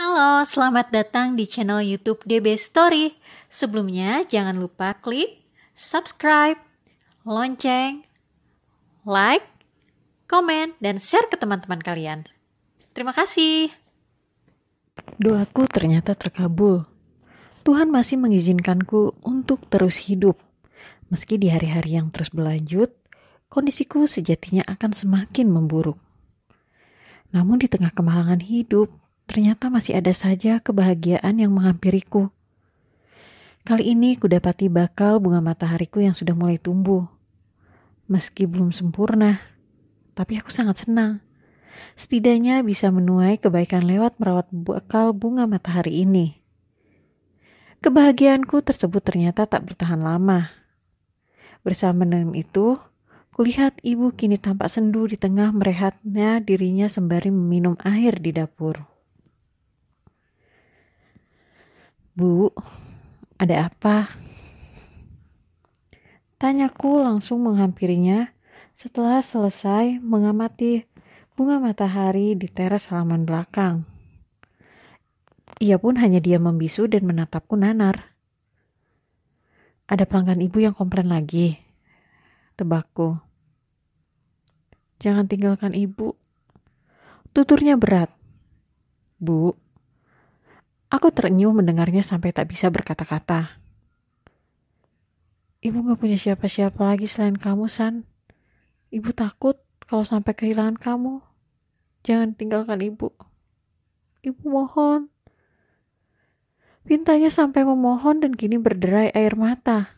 Halo, selamat datang di channel YouTube DB Story. Sebelumnya, jangan lupa klik subscribe, lonceng, like, komen, dan share ke teman-teman kalian. Terima kasih. Doaku ternyata terkabul. Tuhan masih mengizinkanku untuk terus hidup. Meski di hari-hari yang terus berlanjut, kondisiku sejatinya akan semakin memburuk. Namun di tengah kemalangan hidup, ternyata masih ada saja kebahagiaan yang menghampiriku. Kali ini kudapati bakal bunga matahariku yang sudah mulai tumbuh. Meski belum sempurna, tapi aku sangat senang. Setidaknya bisa menuai kebaikan lewat merawat bakal bunga matahari ini. Kebahagiaanku tersebut ternyata tak bertahan lama. Bersama dengan itu, kulihat ibu kini tampak sendu di tengah merehatnya dirinya sembari meminum air di dapur. Bu, ada apa? Tanyaku langsung menghampirinya setelah selesai mengamati bunga matahari di teras halaman belakang. Ia pun hanya diam membisu dan menatapku nanar. Ada pelanggan ibu yang komplain lagi, tebakku. Jangan tinggalkan ibu. Tuturnya berat. Bu, aku terenyuh mendengarnya sampai tak bisa berkata-kata. Ibu gak punya siapa-siapa lagi selain kamu, San. Ibu takut kalau sampai kehilangan kamu. Jangan tinggalkan ibu. Ibu mohon. Pintanya sampai memohon dan kini berderai air mata.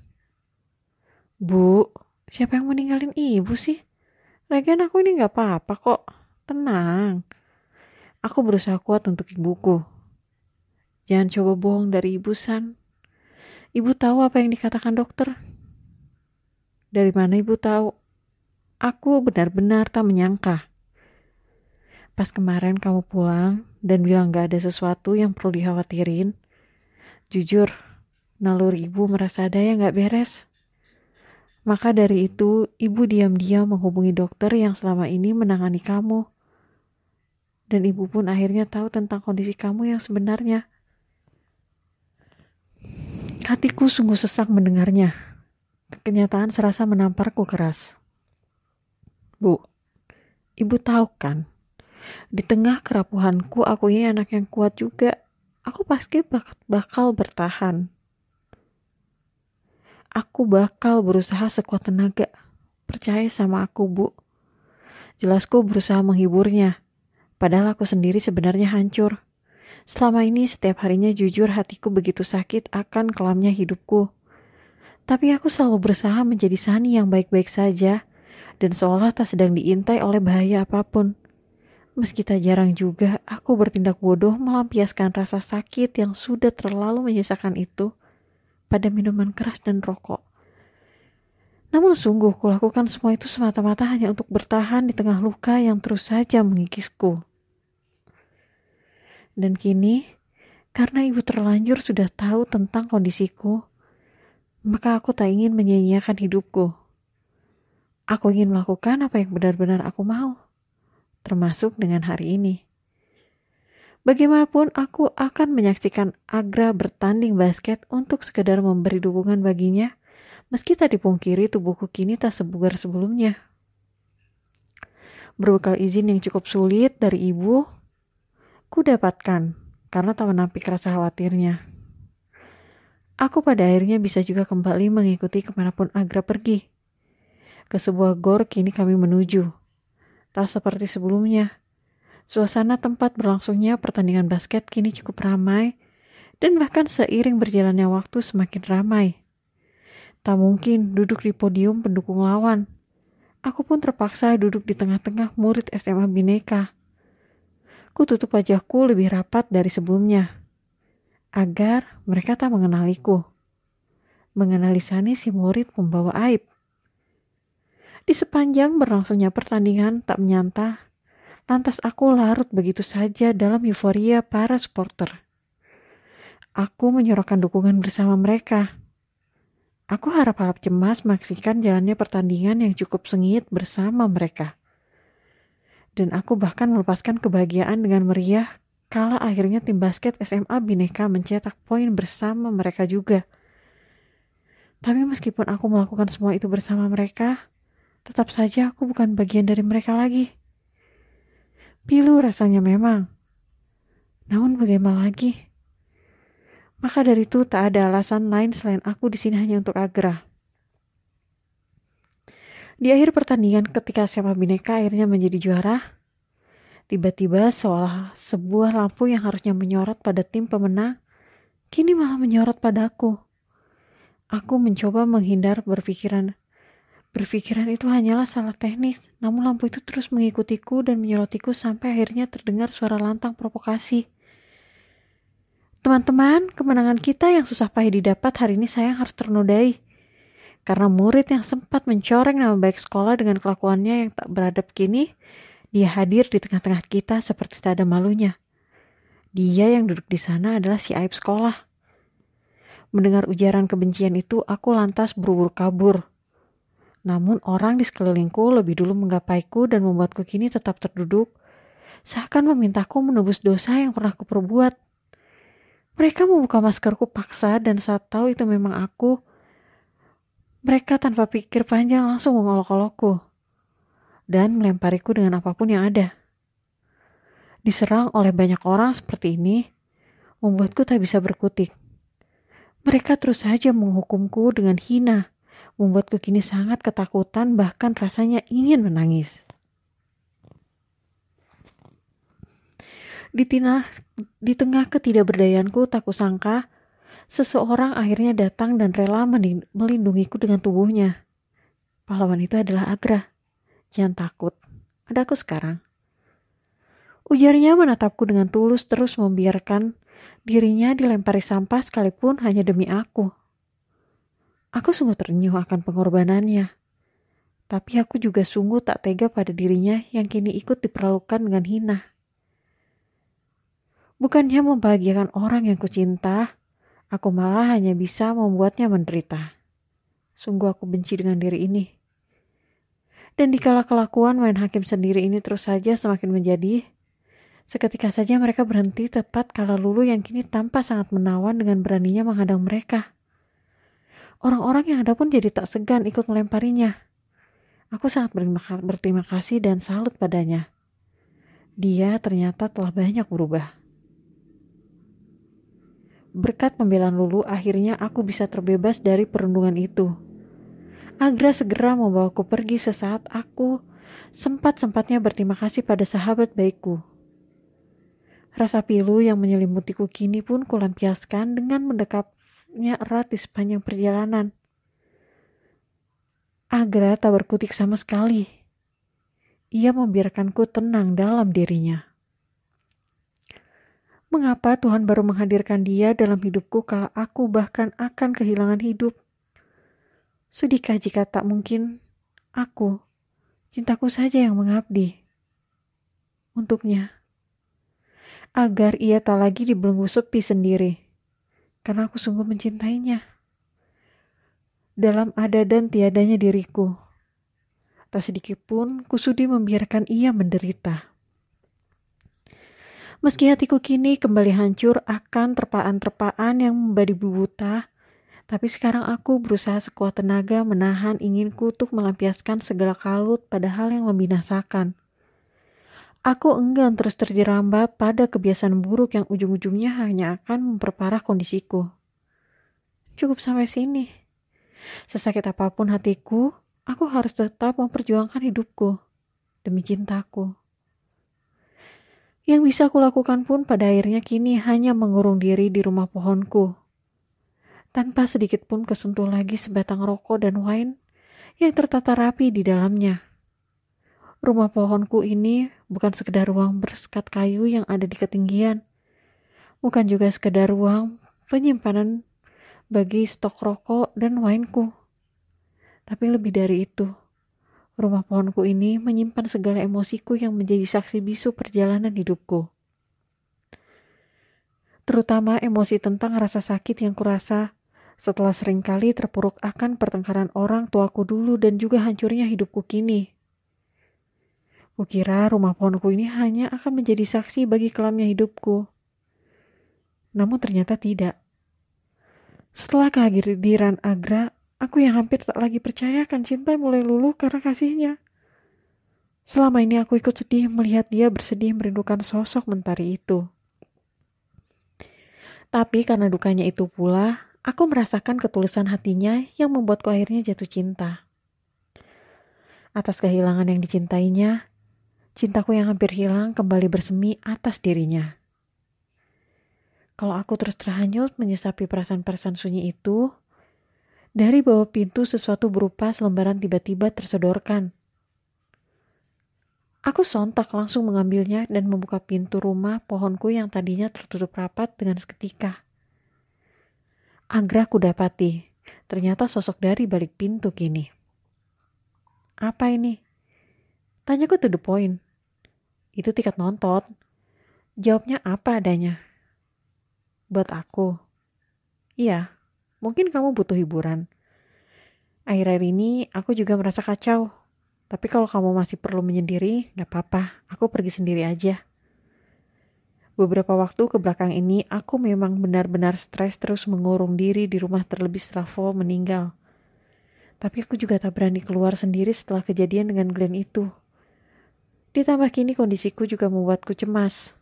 Bu, siapa yang meninggalin ibu sih? Lagian aku ini gak apa-apa kok. Tenang. Aku berusaha kuat untuk ibuku. Jangan coba bohong dari ibu, San. Ibu tahu apa yang dikatakan dokter. Dari mana ibu tahu? Aku benar-benar tak menyangka. Pas kemarin kamu pulang dan bilang gak ada sesuatu yang perlu dikhawatirin. Jujur, naluri ibu merasa ada yang gak beres. Maka dari itu, ibu diam-diam menghubungi dokter yang selama ini menangani kamu. Dan ibu pun akhirnya tahu tentang kondisi kamu yang sebenarnya. Hatiku sungguh sesak mendengarnya. Kenyataan serasa menamparku keras. Bu, ibu tahu kan, di tengah kerapuhanku aku ini anak yang kuat juga. Aku pasti bakal bertahan. Aku bakal berusaha sekuat tenaga. Percaya sama aku, Bu. Jelasku berusaha menghiburnya. Padahal aku sendiri sebenarnya hancur. Selama ini setiap harinya jujur hatiku begitu sakit akan kelamnya hidupku. Tapi aku selalu berusaha menjadi Sani yang baik-baik saja. Dan seolah tak sedang diintai oleh bahaya apapun. Meski tak jarang juga, aku bertindak bodoh melampiaskan rasa sakit yang sudah terlalu menyisakan itu pada minuman keras dan rokok. Namun sungguh kulakukan semua itu semata-mata hanya untuk bertahan di tengah luka yang terus saja mengikisku. Dan kini, karena ibu terlanjur sudah tahu tentang kondisiku, maka aku tak ingin menyia-nyiakan hidupku. Aku ingin melakukan apa yang benar-benar aku mau. Termasuk dengan hari ini. Bagaimanapun aku akan menyaksikan Agra bertanding basket untuk sekedar memberi dukungan baginya, meski tak dipungkiri tubuhku kini tak sebugar sebelumnya. Berbekal izin yang cukup sulit dari ibu, ku dapatkan karena tak menampik rasa khawatirnya. Aku pada akhirnya bisa juga kembali mengikuti kemanapun Agra pergi. Ke sebuah gor kini kami menuju. Tak seperti sebelumnya. Suasana tempat berlangsungnya pertandingan basket kini cukup ramai dan bahkan seiring berjalannya waktu semakin ramai. Tak mungkin duduk di podium pendukung lawan. Aku pun terpaksa duduk di tengah-tengah murid SMA Bhinneka. Ku tutup wajahku lebih rapat dari sebelumnya agar mereka tak mengenaliku. Mengenali Sani si murid pembawa aib. Di sepanjang berlangsungnya pertandingan tak menyangka, lantas aku larut begitu saja dalam euforia para supporter. Aku menyorokkan dukungan bersama mereka. Aku harap-harap cemas menyaksikan jalannya pertandingan yang cukup sengit bersama mereka. Dan aku bahkan melepaskan kebahagiaan dengan meriah Kala akhirnya tim basket SMA Bhinneka mencetak poin bersama mereka juga. Tapi meskipun aku melakukan semua itu bersama mereka, tetap saja aku bukan bagian dari mereka lagi. Pilu rasanya memang. Namun bagaimana lagi? Maka dari itu tak ada alasan lain selain aku di sini hanya untuk Agra. Di akhir pertandingan ketika SMA Bhinneka akhirnya menjadi juara, tiba-tiba seolah sebuah lampu yang harusnya menyorot pada tim pemenang, kini malah menyorot padaku. Aku mencoba menghindar berpikiran itu hanyalah salah teknis, namun lampu itu terus mengikutiku dan menyorotiku sampai akhirnya terdengar suara lantang provokasi. Teman-teman, kemenangan kita yang susah payah didapat hari ini sayang harus ternodai. Karena murid yang sempat mencoreng nama baik sekolah dengan kelakuannya yang tak beradab kini, dia hadir di tengah-tengah kita seperti tak ada malunya. Dia yang duduk di sana adalah si aib sekolah. Mendengar ujaran kebencian itu, aku lantas buru-buru kabur. Namun orang di sekelilingku lebih dulu menggapaiku dan membuatku kini tetap terduduk, seakan memintaku menebus dosa yang pernah kuperbuat. Mereka membuka maskerku paksa dan saat tahu itu memang aku, mereka tanpa pikir panjang langsung mengolok-olokku dan melempariku dengan apapun yang ada. Diserang oleh banyak orang seperti ini, membuatku tak bisa berkutik. Mereka terus saja menghukumku dengan hina, membuatku kini sangat ketakutan bahkan rasanya ingin menangis. Di tengah ketidakberdayaanku tak kusangka, seseorang akhirnya datang dan rela melindungiku dengan tubuhnya. Pahlawan itu adalah Agra. Jangan takut, ada aku sekarang. Ujarnya menatapku dengan tulus terus membiarkan dirinya dilempari sampah sekalipun hanya demi aku. Aku sungguh ternyuh akan pengorbanannya. Tapi aku juga sungguh tak tega pada dirinya yang kini ikut diperlakukan dengan hina. Bukannya membahagiakan orang yang kucinta, aku malah hanya bisa membuatnya menderita. Sungguh aku benci dengan diri ini. Dan dikala kelakuan main hakim sendiri ini terus saja semakin menjadi, seketika saja mereka berhenti tepat kala Lulu yang kini tampak sangat menawan dengan beraninya menghadang mereka. Orang-orang yang ada pun jadi tak segan ikut melemparinya. Aku sangat berterima kasih dan salut padanya. Dia ternyata telah banyak berubah. Berkat pembelaan Lulu, akhirnya aku bisa terbebas dari perundungan itu. Agra segera membawaku pergi sesaat aku sempat-sempatnya berterima kasih pada sahabat baikku. Rasa pilu yang menyelimutiku kini pun kulampiaskan dengan mendekapnya erat di sepanjang perjalanan. Agra tak berkutik sama sekali. Ia membiarkanku tenang dalam dirinya. Mengapa Tuhan baru menghadirkan dia dalam hidupku kala aku bahkan akan kehilangan hidup? Sudihkah jika tak mungkin aku, cintaku saja yang mengabdi untuknya, agar ia tak lagi dibelenggu sepi sendiri, karena aku sungguh mencintainya. Dalam ada dan tiadanya diriku, tak sedikit pun kusudi membiarkan ia menderita. Meski hatiku kini kembali hancur akan terpaan-terpaan yang membadi buta, tapi sekarang aku berusaha sekuat tenaga menahan inginku untuk melampiaskan segala kalut pada hal yang membinasakan. Aku enggan terus terjerambab pada kebiasaan buruk yang ujung-ujungnya hanya akan memperparah kondisiku. Cukup sampai sini. Sesakit apapun hatiku, aku harus tetap memperjuangkan hidupku demi cintaku. Yang bisa kulakukan pun pada akhirnya kini hanya mengurung diri di rumah pohonku. Tanpa sedikit pun kesentuh lagi sebatang rokok dan wine yang tertata rapi di dalamnya. Rumah pohonku ini bukan sekedar ruang bersekat kayu yang ada di ketinggian. Bukan juga sekedar ruang penyimpanan bagi stok rokok dan wineku. Tapi lebih dari itu, rumah pohonku ini menyimpan segala emosiku yang menjadi saksi bisu perjalanan hidupku. Terutama emosi tentang rasa sakit yang kurasa setelah seringkali terpuruk akan pertengkaran orang tuaku dulu dan juga hancurnya hidupku kini. Kukira rumah pohonku ini hanya akan menjadi saksi bagi kelamnya hidupku. Namun ternyata tidak. Setelah kehadiran Agra, aku yang hampir tak lagi percayakan cinta mulai luluh karena kasihnya. Selama ini aku ikut sedih melihat dia bersedih merindukan sosok mentari itu. Tapi karena dukanya itu pula, aku merasakan ketulusan hatinya yang membuatku akhirnya jatuh cinta. Atas kehilangan yang dicintainya, cintaku yang hampir hilang kembali bersemi atas dirinya. Kalau aku terus terhanyut menyesapi perasaan-perasaan sunyi itu, dari bawah pintu sesuatu berupa selembaran tiba-tiba tersodorkan. Aku sontak langsung mengambilnya dan membuka pintu rumah pohonku yang tadinya tertutup rapat dengan seketika. Agra kudapati, ternyata sosok dari balik pintu kini. Apa ini? Tanyaku to the point. Itu tiket nonton. Jawabnya apa adanya. Buat aku. Iya, mungkin kamu butuh hiburan. Akhir-akhir ini aku juga merasa kacau. Tapi kalau kamu masih perlu menyendiri, gak apa-apa. Aku pergi sendiri aja. Beberapa waktu kebelakang ini, aku memang benar-benar stres terus mengurung diri di rumah terlebih setelah Vo meninggal. Tapi aku juga tak berani keluar sendiri setelah kejadian dengan Glenn itu. Ditambah kini kondisiku juga membuatku cemas.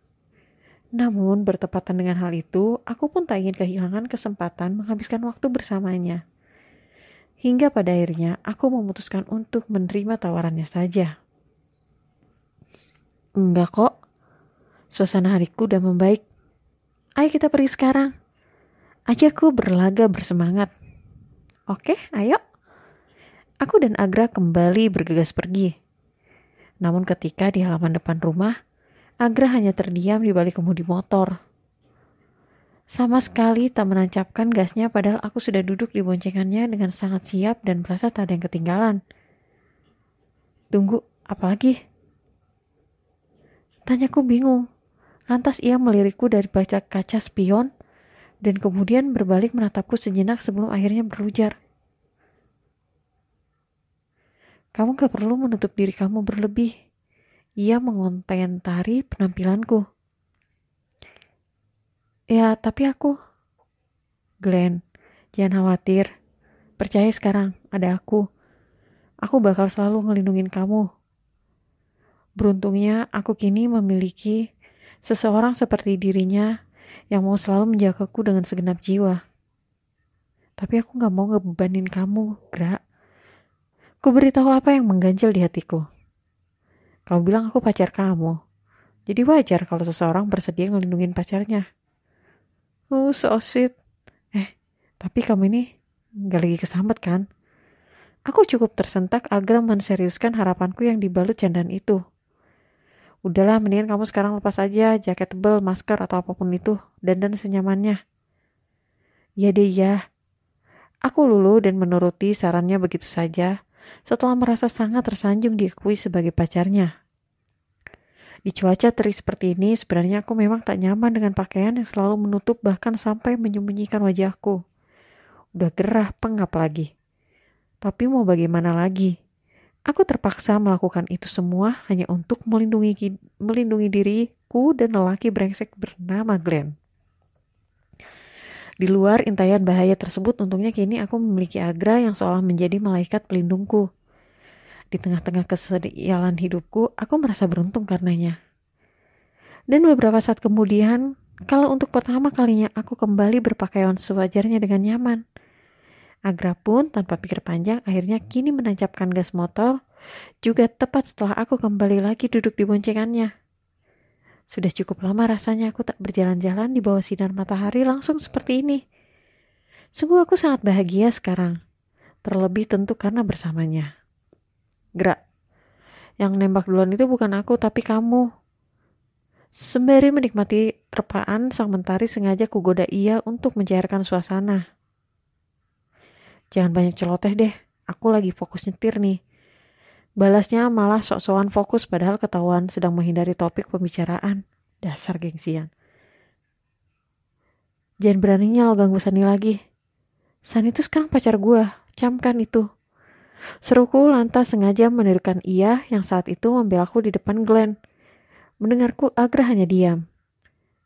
Namun bertepatan dengan hal itu, aku pun tak ingin kehilangan kesempatan menghabiskan waktu bersamanya. Hingga pada akhirnya aku memutuskan untuk menerima tawarannya saja. Enggak kok, suasana hariku udah membaik. Ayo kita pergi sekarang. Ajakku berlaga bersemangat. Oke, ayo. Aku dan Agra kembali bergegas pergi. Namun ketika di halaman depan rumah, Agra hanya terdiam di balik kemudi motor. Sama sekali tak menancapkan gasnya padahal aku sudah duduk di boncengannya dengan sangat siap dan merasa tak ada yang ketinggalan. Tunggu, apa lagi? Tanyaku bingung. Lantas ia melirikku dari kaca spion dan kemudian berbalik menatapku sejenak sebelum akhirnya berujar. Kamu gak perlu menutup diri kamu berlebih. Ia mengomentari penampilanku. Ya, tapi aku... Glenn, jangan khawatir. Percaya sekarang, ada aku. Aku bakal selalu ngelindungin kamu. Beruntungnya, aku kini memiliki seseorang seperti dirinya yang mau selalu menjagaku dengan segenap jiwa. Tapi aku gak mau ngebebanin kamu, Gra. Ku beritahu apa yang mengganjal di hatiku. Kamu bilang aku pacar kamu. Jadi wajar kalau seseorang bersedia ngelindungin pacarnya. So sweet. Tapi kamu ini gak lagi kesambet kan? Aku cukup tersentak agar menseriuskan harapanku yang dibalut candaan itu. Udahlah, mendingan kamu sekarang lepas aja jaket tebal, masker, atau apapun itu. Dandan senyamannya. Ya deh ya. Aku luluh dan menuruti sarannya begitu saja setelah merasa sangat tersanjung diakui sebagai pacarnya. Di cuaca terik seperti ini, sebenarnya aku memang tak nyaman dengan pakaian yang selalu menutup bahkan sampai menyembunyikan wajahku. Udah gerah, pengap lagi. Tapi mau bagaimana lagi? Aku terpaksa melakukan itu semua hanya untuk melindungi diriku dan lelaki brengsek bernama Glenn. Di luar intayan bahaya tersebut, untungnya kini aku memiliki Agra yang seolah menjadi malaikat pelindungku. Di tengah-tengah kesedihan hidupku, aku merasa beruntung karenanya. Dan beberapa saat kemudian, kalau untuk pertama kalinya aku kembali berpakaian sewajarnya dengan nyaman. Agra pun tanpa pikir panjang akhirnya kini menancapkan gas motor, juga tepat setelah aku kembali lagi duduk di boncengannya. Sudah cukup lama rasanya aku tak berjalan-jalan di bawah sinar matahari langsung seperti ini. Sungguh aku sangat bahagia sekarang, terlebih tentu karena bersamanya. Gra, yang nembak duluan itu bukan aku tapi kamu. Sembari menikmati terpaan sang mentari sengaja kugoda ia untuk mencairkan suasana. Jangan banyak celoteh deh, aku lagi fokus nyetir nih. Balasnya malah sok-sokan fokus padahal ketahuan sedang menghindari topik pembicaraan. Dasar gengsian. Jangan beraninya lo ganggu Sani lagi. Sani itu sekarang pacar gue, camkan itu. Seruku lantas sengaja menirukan ia yang saat itu membelaku di depan Glenn. Mendengarku, Agra hanya diam.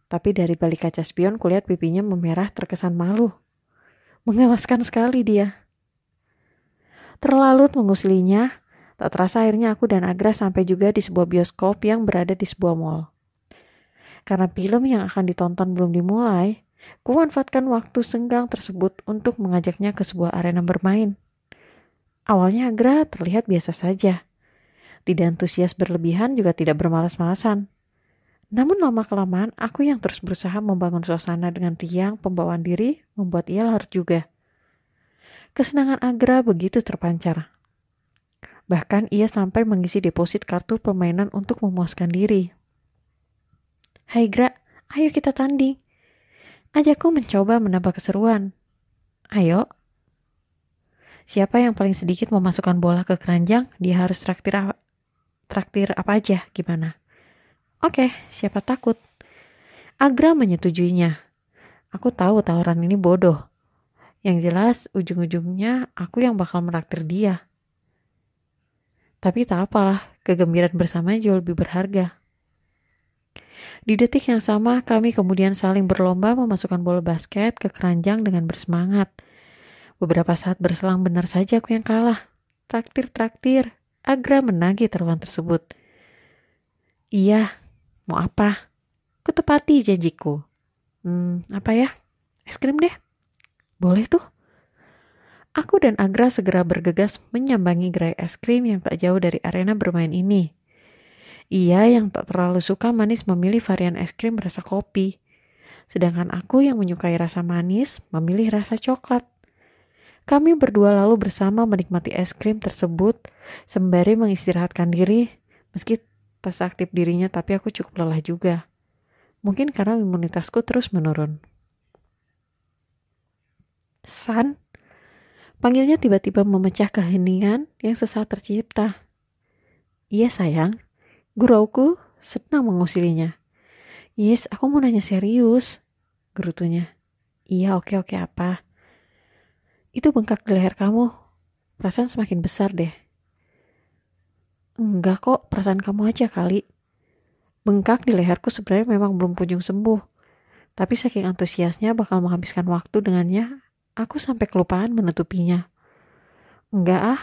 Tapi dari balik kaca spion kulihat pipinya memerah terkesan malu. Mengemaskan sekali dia. Terlalu mengusilinya, tak terasa akhirnya aku dan Agra sampai juga di sebuah bioskop yang berada di sebuah mall. Karena film yang akan ditonton belum dimulai, kumanfaatkan waktu senggang tersebut untuk mengajaknya ke sebuah arena bermain. Awalnya Agra terlihat biasa saja. Tidak antusias berlebihan juga tidak bermalas-malasan. Namun lama-kelamaan aku yang terus berusaha membangun suasana dengan riang pembawaan diri membuat ia larut juga. Kesenangan Agra begitu terpancar. Bahkan ia sampai mengisi deposit kartu permainan untuk memuaskan diri. Hai Gra, ayo kita tanding. Ajakku mencoba menambah keseruan. Ayo. Siapa yang paling sedikit memasukkan bola ke keranjang, dia harus traktir apa aja, gimana? Oke, siapa takut? Agra menyetujuinya. Aku tahu tawaran ini bodoh. Yang jelas, ujung-ujungnya aku yang bakal menraktir dia. Tapi tak apalah, kegembiraan bersama jauh lebih berharga. Di detik yang sama, kami kemudian saling berlomba memasukkan bola basket ke keranjang dengan bersemangat. Beberapa saat berselang benar saja aku yang kalah. Traktir. Agra menagih taruhan tersebut. Iya, mau apa? Kutepati janjiku. Apa ya? Es krim deh. Boleh tuh. Aku dan Agra segera bergegas menyambangi gerai es krim yang tak jauh dari arena bermain ini. Ia yang tak terlalu suka manis memilih varian es krim rasa kopi. Sedangkan aku yang menyukai rasa manis memilih rasa coklat. Kami berdua lalu bersama menikmati es krim tersebut sembari mengistirahatkan diri. Meski tak seaktif dirinya tapi aku cukup lelah juga. Mungkin karena imunitasku terus menurun. San, panggilnya tiba-tiba memecah keheningan yang sesaat tercipta. Iya sayang, gurauku senang mengusilinya. Yes, aku mau nanya serius, gerutunya. Iya, oke apa? Itu bengkak di leher kamu. Perasaan semakin besar deh. Enggak kok, perasaan kamu aja kali. Bengkak di leherku sebenarnya memang belum kunjung sembuh. Tapi saking antusiasnya bakal menghabiskan waktu dengannya, aku sampai kelupaan menutupinya. Enggak ah.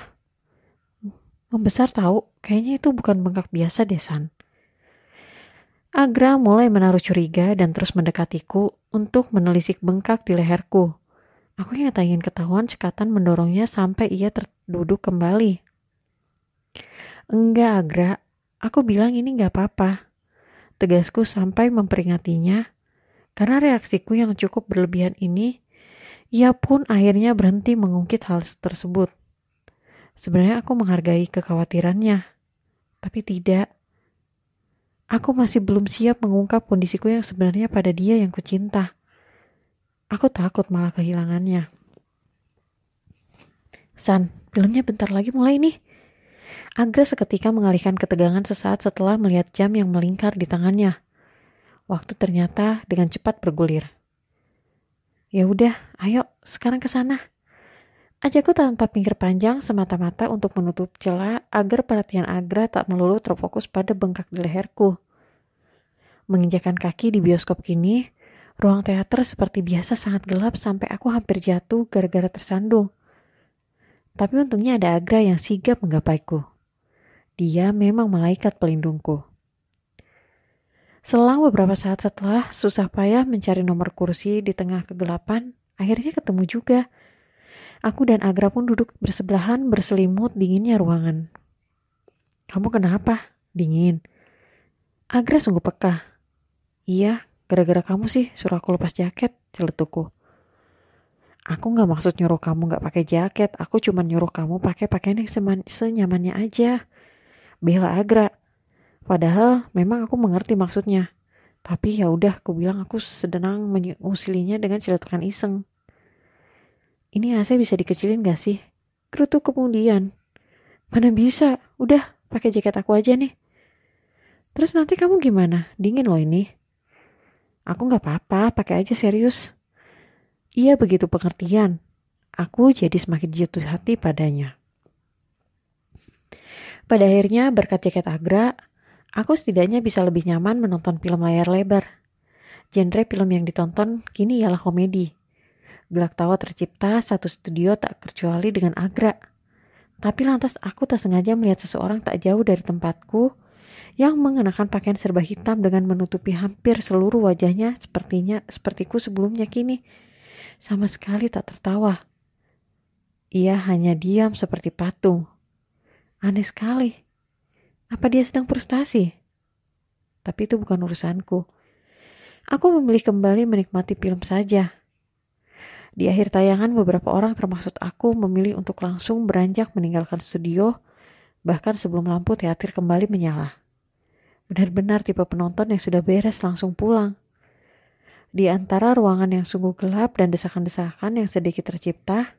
Membesar tahu, kayaknya itu bukan bengkak biasa deh, San. Agra mulai menaruh curiga dan terus mendekatiku untuk menelisik bengkak di leherku. Aku yang tak ingin ketahuan cekatan mendorongnya sampai ia terduduk kembali. Enggak, Agra. Aku bilang ini gak apa-apa. Tegasku sampai memperingatinya. Karena reaksiku yang cukup berlebihan ini, ia pun akhirnya berhenti mengungkit hal tersebut. Sebenarnya aku menghargai kekhawatirannya. Tapi tidak. Aku masih belum siap mengungkap kondisiku yang sebenarnya pada dia yang kucinta. Aku takut malah kehilangannya. San, filmnya bentar lagi mulai nih. Agra seketika mengalihkan ketegangan sesaat setelah melihat jam yang melingkar di tangannya. Waktu ternyata dengan cepat bergulir. Ya udah, ayo sekarang ke sana. Ajakku tanpa pikir panjang semata-mata untuk menutup celah agar perhatian Agra tak melulu terfokus pada bengkak di leherku. Menginjakan kaki di bioskop kini, ruang teater seperti biasa sangat gelap sampai aku hampir jatuh gara-gara tersandung. Tapi untungnya ada Agra yang sigap menggapaiku. Dia memang malaikat pelindungku. Selang beberapa saat setelah susah payah mencari nomor kursi di tengah kegelapan, akhirnya ketemu juga. Aku dan Agra pun duduk bersebelahan berselimut dinginnya ruangan. Kamu kenapa? Dingin. Agra sungguh peka. Iya, gara-gara kamu sih suruh aku lepas jaket, celetukku. Aku gak maksud nyuruh kamu gak pakai jaket, aku cuma nyuruh kamu pakai pakaian yang senyamannya aja. Bela Agra. Padahal memang aku mengerti maksudnya. Tapi ya udah, aku bilang aku sedang mengusilinya dengan celetukan iseng. Ini AC bisa dikecilin gak sih? Gerutu kemudian. Mana bisa? Udah, pakai jaket aku aja nih. Terus nanti kamu gimana? Dingin loh ini. Aku gak apa-apa, pakai aja serius. Ia begitu pengertian. Aku jadi semakin jatuh hati padanya. Pada akhirnya berkat jaket Agra, aku setidaknya bisa lebih nyaman menonton film layar lebar. Genre film yang ditonton kini ialah komedi. Gelak tawa tercipta satu studio tak kecuali dengan Agra. Tapi lantas aku tak sengaja melihat seseorang tak jauh dari tempatku yang mengenakan pakaian serba hitam dengan menutupi hampir seluruh wajahnya sepertiku sebelumnya kini. Sama sekali tak tertawa. Ia hanya diam seperti patung. Aneh sekali. Apa dia sedang frustasi? Tapi itu bukan urusanku. Aku memilih kembali menikmati film saja. Di akhir tayangan beberapa orang termasuk aku memilih untuk langsung beranjak meninggalkan studio, bahkan sebelum lampu teater kembali menyala. Benar-benar tipe penonton yang sudah beres langsung pulang. Di antara ruangan yang sungguh gelap dan desakan-desakan yang sedikit tercipta,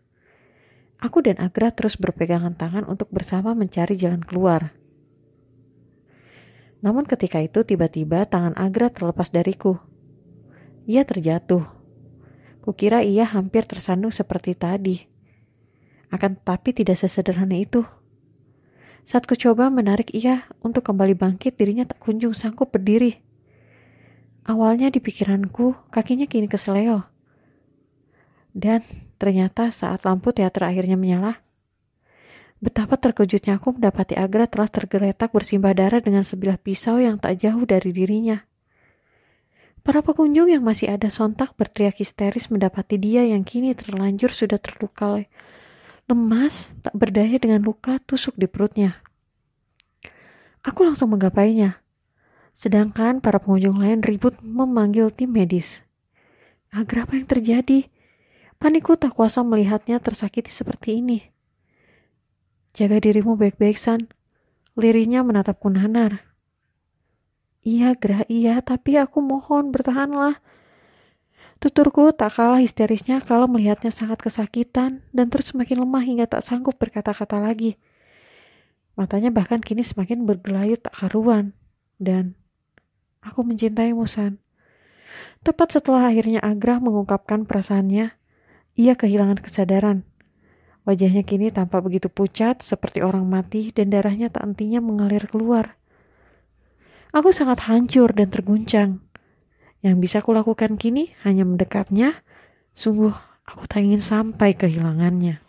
aku dan Agra terus berpegangan tangan untuk bersama mencari jalan keluar. Namun ketika itu tiba-tiba tangan Agra terlepas dariku. Ia terjatuh. Kukira ia hampir tersandung seperti tadi. Akan tetapi tidak sesederhana itu. Saat ku coba menarik ia untuk kembali bangkit, dirinya tak kunjung sanggup berdiri. Awalnya di pikiranku, kakinya kini keseleo. Dan ternyata saat lampu teater akhirnya menyala, betapa terkejutnya aku mendapati Agra telah tergeletak bersimbah darah dengan sebilah pisau yang tak jauh dari dirinya. Para pengunjung yang masih ada sontak berteriak histeris mendapati dia yang kini terlanjur sudah terluka lemas, tak berdaya dengan luka tusuk di perutnya. Aku langsung menggapainya, sedangkan para pengunjung lain ribut memanggil tim medis. Agra, apa yang terjadi? Panikku tak kuasa melihatnya tersakiti seperti ini. Jaga dirimu baik-baik, San. Lirinya menatapku nanar. Iya, Gra, iya, tapi aku mohon bertahanlah. Tuturku tak kalah histerisnya kalau melihatnya sangat kesakitan dan terus semakin lemah hingga tak sanggup berkata-kata lagi. Matanya bahkan kini semakin bergelayut tak karuan. Dan aku mencintaimu, San. Tepat setelah akhirnya Agra mengungkapkan perasaannya, ia kehilangan kesadaran. Wajahnya kini tampak begitu pucat seperti orang mati dan darahnya tak hentinya mengalir keluar. Aku sangat hancur dan terguncang. Yang bisa kulakukan kini hanya mendekapnya. Sungguh aku tak ingin sampai kehilangannya.